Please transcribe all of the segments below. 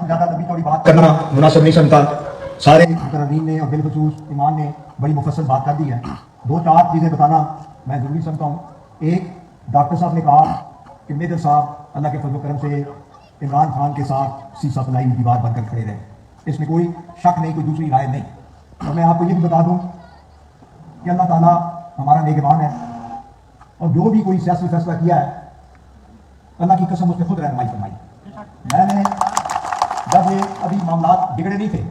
ज़्यादा लंबी चौड़ी बात करना मुनासिब नहीं समझता। सारे मुकर्रीन ने और बिलखुसूस ईमान ने बड़ी मुफस्सल बात कर दी है। दो चार चीज़ें बताना मैं ज़रूरी समझता हूँ। एक, डॉक्टर साहब ने कहा कि मेजर साहब अल्लाह के फजल करम से इमरान खान के साथ सीसा फलाई दीवार बनकर खड़े रहे, इसमें कोई शक नहीं, कोई दूसरी राय नहीं। और मैं आपको ये भी बता दूँ कि अल्लाह ताला हमारा निगहबान है और जो भी कोई सियासी फैसला किया है अल्लाह की कसम उसने खुद रहनुमाई फरमाई। मैंने जब ये अभी मामला बिगड़े नहीं थे,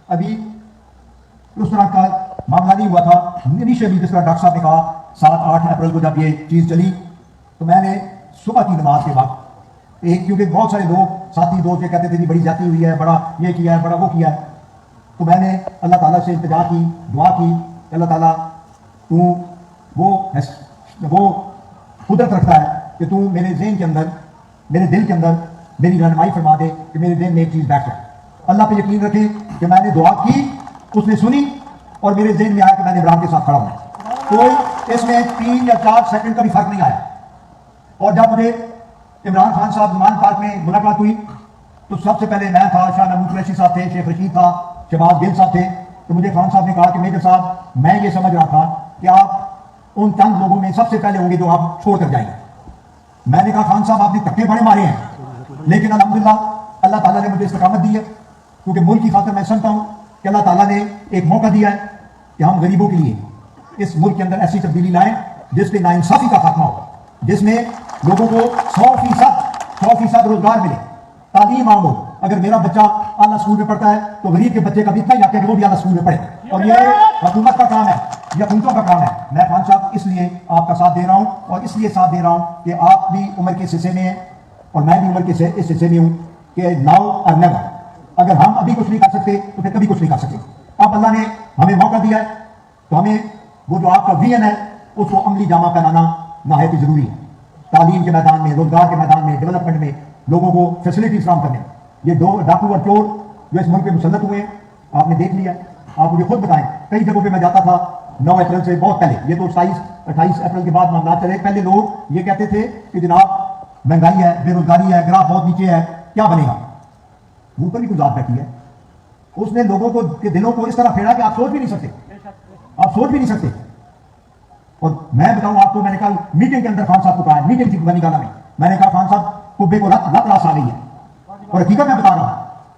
अभी उस तरह का मामला नहीं हुआ था इनिशियली, जिस तरह डॉक्टर साहब ने कहा 7-8 अप्रैल को जब ये चीज़ चली तो मैंने सुबह की नमाज के वक्त क्योंकि बहुत सारे लोग साथी दोस्त ये कहते थे कि बड़ी जाती हुई है, बड़ा ये किया है, बड़ा वो किया है, तो मैंने अल्लाह ताला से इल्तिजा की, दुआ की, अल्लाह ताला तू वो कुदरत रखता है कि तू मेरे ज़हन के अंदर, मेरे दिल के अंदर मेरी रहनुमाई फरमा दे कि मेरे दिल में एक चीज़ बैठ जाए। अल्लाह पे यकीन रखे कि मैंने दुआ की, उसने सुनी और मेरे ज़हन में आया कि मैंने इमरान के साथ खड़ा हूँ। कोई इसमें 3 या 4 सेकंड का भी फर्क नहीं आया। और जब मुझे इमरान खान साहब ज़मान पार्क में मुलाकात हुई तो सबसे पहले मैं था, शाह महमूद कुरैशी साहब थे, शेख रशीद था, शहबाज गिल साहब थे। तो मुझे खान साहब ने कहा कि मेजर साहब, मैं ये समझ रहा था कि आप उन चंद लोगों में सबसे पहले होंगे जो आप छोड़ कर जाएंगे। मैंने कहा खान साहब आपने धक्के बड़े मारे हैं, लेकिन अल्हम्दुलिल्लाह अल्लाह ताला ने मुझे इस्तकामत दी है, क्योंकि मुल्क की खातिर मैं समझता हूँ कि अल्लाह ताला ने एक मौका दिया है कि हम गरीबों के लिए इस मुल्क के अंदर ऐसी तब्दीली लाएं जिसमें नाइंसाफी का खात्मा हो, जिसमें लोगों को 100% रोजगार मिले, तालीम आम हो। अगर मेरा बच्चा आला स्कूल में पढ़ता है तो गरीब के बच्चे का भी इतना ही हक है कि वो भी आला स्कूल में पढ़े, और ये हुकूमत का काम है, ये हुकूमतों का काम है। मैं खान साहब इसलिए आपका साथ दे रहा हूँ, और इसलिए साथ दे रहा हूँ कि आप भी उम्र के हिस्से में हैं और मैं भी उम्र के इस हिस्से में हूँ कि नाउ और नेवर। अगर हम अभी कुछ नहीं कर सकते तो फिर कभी कुछ नहीं कर सकते। अब अल्लाह ने हमें मौका दिया है तो हमें वो जो आपका विजन है उसको अमली जामा पहनाना नहायत जरूरी है। तालीम के मैदान में, रोजगार के मैदान में, डेवलपमेंट में लोगों को फैसिलिटीज फराहम करने। ये 2 डाकू और चोर जो इस मुल्क में मुसल्लत हुए हैं आपने देख लिया। आप मुझे खुद बताएं, कई जगहों पे मैं जाता था 9 अप्रैल से बहुत पहले, ये तो 27-28 अप्रैल के बाद मामला चले। पहले लोग ये कहते थे कि जनाब महंगाई है, बेरोजगारी है, ग्राफ बहुत नीचे है, क्या बनेगा। ऊपर भी कुछ बात बैठी है, उसने लोगों को के दिलों को इस तरह फेरा कि आप सोच भी नहीं सकते, आप सोच भी नहीं सकते। और मैं बताऊं आपको, मैंने कल मीटिंग के अंदर खान साहब को कहा, मीटिंग थी बनी गाला में, मैंने कहा खान साहब कुब्बे को लत रास आ गई है, और हकीकत मैं बता रहा हूं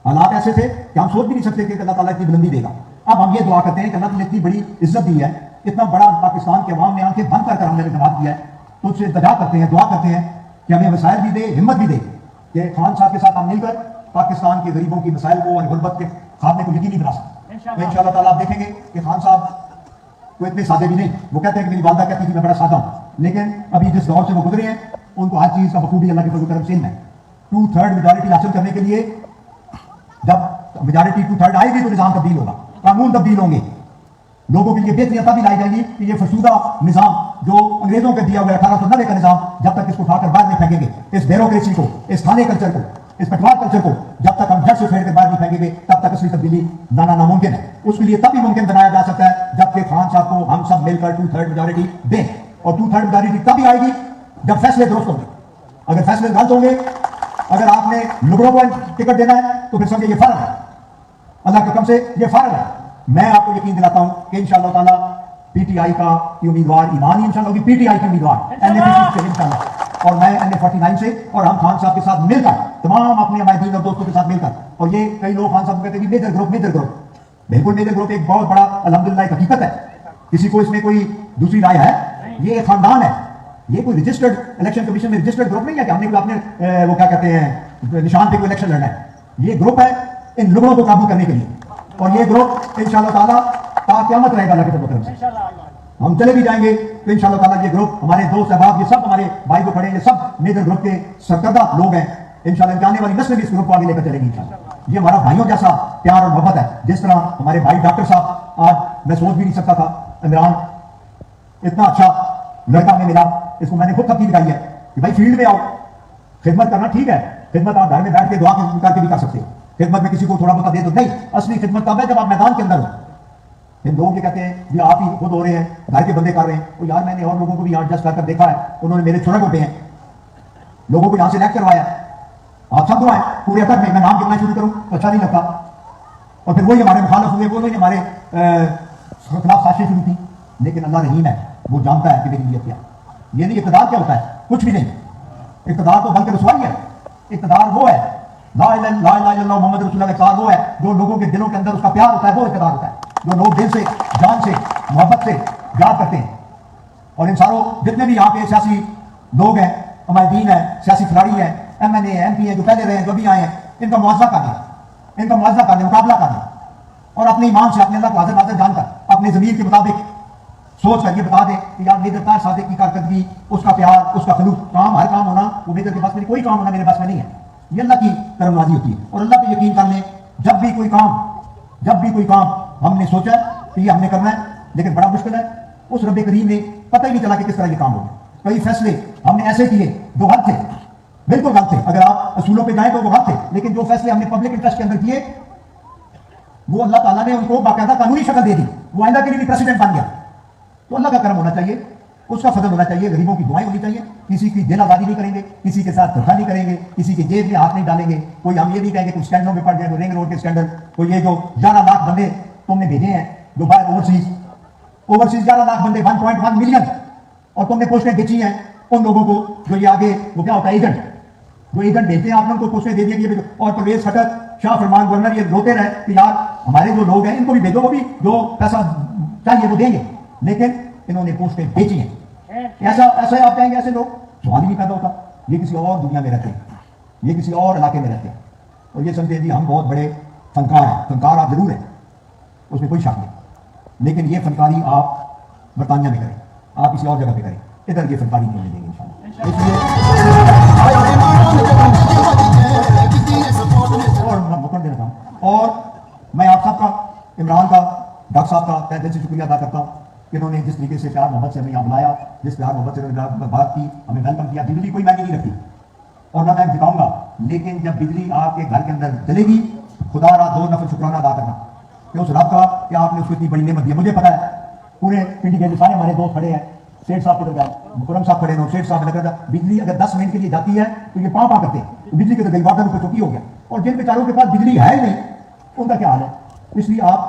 हालात ऐसे थे कि हम सोच भी नहीं सकते कि अल्लाह ताला इतनी बुलंदी देगा। अब हम ये दुआ करते हैं कि अल्लाह ने इतनी बड़ी इज्जत दी है, इतना बड़ा पाकिस्तान के अवाम ने आंखें बंद कर हमने इल्तमास किया है, तो उससे इल्तिजा करते हैं, दुआ करते हैं कि हमें वसाइल भी दे, हिम्मत भी दे कि खान साहब के साथ हम मिलकर पाकिस्तान के गरीबों की मसाइल को और गुर्बत के खात्मे को यकीनी बना सकते। तो इंशाअल्लाह ताला आप देखेंगे कि खान साहब को इतने सादे भी नहीं। वो कहते हैं कि मेरी वालदा कहती थी मैं बड़ा सादा हूँ, लेकिन अभी जिस दौर से वो गुजरे हैं उनको हर चीज़ का बखूबी अल्लाह के फजल करम से है। 2/3 मेजॉरिटी हासिल करने के लिए जब मेजॉरिटी 2/3 आएगी तो निज़ाम तब्दील होगा, कानून तब्दील होंगे, लोगों के लिए बेहतरियां तभी लाई जाएंगी कि ये फसूदा निज़ाम जो अंग्रेजों के दिया हुआ 1890 का निज़ाम, जब तक इसको उठाकर बाहर नहीं फेंकेंगे, इस ब्यूरोक्रेसी को, इस थाने कल्चर को, इस पटवार कल्चर को जब तक हम जड़ से फेंक कर बाहर नहीं फेंकेंगे, तब तक असली तब्दीली लाना नामुमकिन है। उसके लिए तभी मुमकिन बनाया जा सकता है जबकि खान साहब को हम सब मिलकर 2/3 मेजॉरिटी दें, और 2/3 मेजॉरिटी तभी आएगी जब फैसले दुरुस्त होंगे। अगर फैसले गलत होंगे, अगर आपने लुगड़ों को टिकट देना है तो फिर समझे ये फर्क है, अल्लाह के हुक्म से ये फर्क है। मैं आपको यकीन दिलाता हूं कि इंशाअल्लाह ताला पीटीआई का उम्मीदवार ईमानी इंशाअल्लाह होगी, पीटीआई की उम्मीदवार NA-50 से इंशाअल्लाह, और मैं NA-49 से, और हम खान साहब के साथ मिलकर, तमाम अपने हमारे और दोस्तों के साथ मिलकर। और ये कई लोग खान साहब को कहते हैं मेजर ग्रुप, मेजर ग्रुप, बिल्कुल मेजर ग्रुप एक बहुत बड़ा अल्हम्दुलिल्लाह एक हकीकत है, किसी को इसमें कोई दूसरी राय है। ये एक खानदान है, ये कोई रजिस्टर्ड इलेक्शन कमीशन में रजिस्टर्ड ग्रुप नहीं है कि हमने अपने वो क्या कहते हैं निशान पे कोई इलेक्शन लड़ना है। ये ग्रुप है इन लोगों को काबू करने के लिए, और ये ग्रुप इंशाअल्लाह ताला क़यामत रहेगा अल्लाह के तरफ से। हम चले भी जाएंगे तो इंशाअल्लाह ताला ये ग्रुप, हमारे दोस्त अहबाब, ये सब हमारे भाई को खड़े, ये सब मेजर ग्रुप के सरकर्दा लोग हैं। इंशाअल्लाह जाने वाली नस्ल भी इस ग्रुप को आगे लेकर चलेगी इंशाअल्लाह। ये हमारा भाइयों जैसा प्यार और मोहब्बत है, जिस तरह हमारे भाई डॉक्टर साहब, आज मैं सोच भी नहीं सकता था इमरान इतना अच्छा लड़का हमें मिला, इसको मैंने खुद तब्दील लगाई है कि भाई फील्ड में आओ, खिदमत करना ठीक है, खिदमत आप घर में बैठ के दुआ करके भी कर सकते हो, खिदमत में किसी को थोड़ा बहुत दे दो, नहीं, असली खिदमत तब है जब आप मैदान के अंदर हो। इन लोग ये कहते हैं ये आप ही खुद हो रहे हैं, घर के बंदे कर रहे हैं, तो यार मैंने और लोगों को भी एडजस्ट कर देखा है, उन्होंने मेरे छोटे पे हैं, लोगों को यहाँ से इलेक्ट करवाया, आप सब दुआएं पूरे अदब में मैं नाम गिनना शुरू करूं तो अच्छा नहीं लगता, और फिर वही हमारे मुखालफ हुए, वही हमारे खिलाफ साजिशें शुरू की। लेकिन अल्लाह रहीम है, वो जानता है कि मेरी नीयत क्या। ये नहीं इक़्तिदार क्या होता है, कुछ भी नहीं। इक़्तिदार तो बल्कि रसवाई है। इक़्तिदार वो है, ला इलाहा इल्लल्लाह मुहम्मद रसूलुल्लाह का इक़्तिदार वो है जो लोगों के दिलों के अंदर उसका प्यार होता है, वो इक़्तिदार होता है जो लोग दिल से, जान से, मोहब्बत से प्यार करते हैं। और इन सारों जितने भी यहाँ पे सियासी लोग हैं, अमायदीन है, सियासी खिलाड़ी है, MNA है, MP है, जो पहले रहे हैं, जो भी आए हैं, इनका मुआवजा करना, इनका मुआवजा करने, मुकाबला करना, और अपने ईमान से, अपने अल्लाह को हाज़िर नाज़िर जानकर, अपने ज़मीर के मुताबिक सोच कर ये बता दे कि यार मेजर तार सादिक की कारकर्दगी, उसका प्यार, उसका सलूक, काम, हर काम होना वो मेजर के पास में, कोई काम होना मेरे पास में नहीं है। ये अल्लाह की करमनवाजी होती है। और अल्लाह पे यकीन कर लें, जब भी कोई काम हमने सोचा कि ये हमने करना है लेकिन बड़ा मुश्किल है, उस रब करीम ने पता ही नहीं चला कि किस तरह ये काम हो गया। कई फैसले हमने ऐसे किए जो गलत थे, बिल्कुल गलत थे। अगर आप असूलों पे जाएं तो वो गलत थे, लेकिन जो फैसले हमने पब्लिक इंटरेस्ट के अंदर किए वो अल्लाह ताला ने उनको बाकायदा कानूनी शक्ल दे दी, वो आइंदा के लिए भी प्रेसिडेंट बन गया। तो अल्लाह का करम होना चाहिए, उसका फजल होना चाहिए, गरीबों की दुआएं होनी चाहिए। किसी की दिल आज़ादी नहीं करेंगे, किसी के साथ धोखा नहीं करेंगे, किसी की जेब में हाथ नहीं डालेंगे। कोई हम ये नहीं कहेंगे कुछ स्कैंडलों में पड़ जाए, रिंग रोड के स्कैंडल, कोई ये जो 11 लाख बंदे तुमने भेजे हैं जो बाहर ओवरसीज 11 लाख बंदे, 1.1 मिलियन, और तुमने पोस्टें बेची हैं उन लोगों को जो ये आगे वो क्या होता है एजेंट, जो एजेंट भेजते हैं, आपने उनको पोस्टें दे दी है। और परवेज खट्टर, शाह फरमान गवर्नर ये रोते रहे कि यार हमारे जो लोग हैं इनको भी भेजो, वो भी जो पैसा चाहिए वो देंगे, लेकिन इन्होंने पोस्टें बेची हैं। ऐसा आप कहेंगे, ऐसे लोग सवाल ही नहीं पैदा होता। ये किसी और दुनिया में रहते हैं, ये किसी और इलाके में रहते हैं, और ये समझते हैं जी हम बहुत बड़े फनकार हैं। फनकार आप जरूर हैं, उसमें कोई शक नहीं, लेकिन ये फनकारी आप बरतानिया में करें, आप किसी और जगह पे करें, इधर ये फनकारी नहीं मिलेंगे इंशाअल्लाह। और मैं मुकम्मल देना चाहूँ, और मैं आप सबका, इमरान का, डॉक्टर साहब का तहे दिल से शुक्रिया अदा करता हूँ कि इन्होंने जिस तरीके से प्यार मोहब्बत से हमें यहाँ बुलाया, जिस प्यार मोहब्बत से उन्होंने बात की, हमें वेलकम किया। बिजली कोई महंगी नहीं रखी और ना मैं दिखाऊंगा, लेकिन जब बिजली आपके घर के अंदर चलेगी, खुदा रहा 2 नफल शुक्राना अदा करना कि उस रब का कि आपने उसको इतनी बड़ी नेमत दी। मुझे पता है पूरे पिंडी के सारे हमारे दोस्त खड़े हैं, सेठ साहब के तरफ मुकरम साहब खड़े हैं, सेठ साहब ने कहा बिजली अगर 10 मिनट के लिए जाती है तो ये पाँ करते हैं, तो बिजली के तो गई वाटर को चुकी हो गया, और जिन बेचारों के पास बिजली है नहीं उनका क्या हाल है। इसलिए आप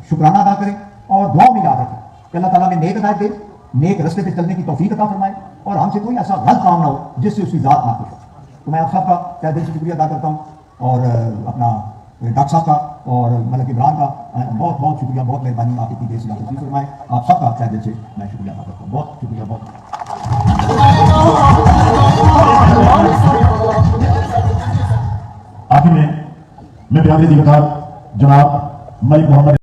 शुक्राना अदा करें और दुआ में याद रखें कि अल्लाह ताला में नेक हिदायत दे, नेक रस्ते पे चलने की तौफीक अता फरमाए, और हमसे कोई ऐसा गलत काम ना हो जिससे उसकी जात ना खुश हो। तो मैं आप सबका तहे दिल से शुक्रिया अदा करता हूँ, और अपना डॉक्टर साहब का और मलक इमरान का बहुत बहुत शुक्रिया, बहुत मेहरबानी, आप इतनी देर से तशरीफ फरमाए। आप सबका तहे दिल से मैं शुक्रिया अदा करता हूँ, बहुत शुक्रिया। बहुत आखिर में मैं प्यारे दिलदार जनाब मलिक मोहम्मद